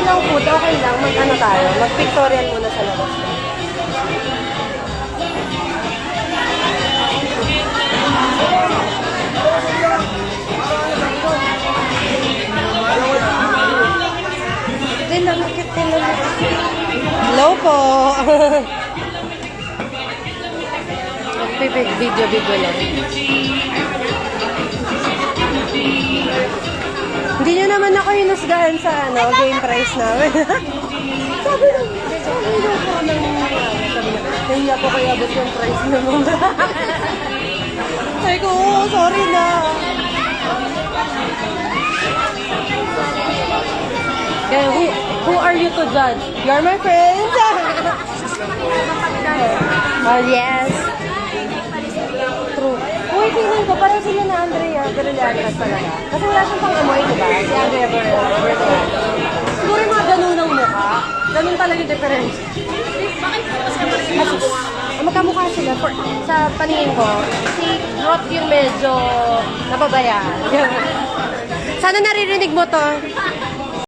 ng food, okay lang. Mag-ano tayo, mag-pictorial muna sa labas. Hello po. Video lang. Hindi nyo naman ako hinusgahan sa game price namin. sabi lang po ng nahiya po kaya abot yung price na mo. Sabi ko, sorry na. Kaya, who are you to judge? You're my friend. Oh, yes. True. Uy, tingnan ko, parang sila na Andrea Berlianas talaga. Kasi wala siyang pang-amoy, diba? Si Andrea Berlianas. Siguro yung mga ganun ng mukha. Ganun talaga yung difference. Magkamukha sila. Sa paningin ko, si Roth yung medyo nababayaan. Sana naririnig mo to.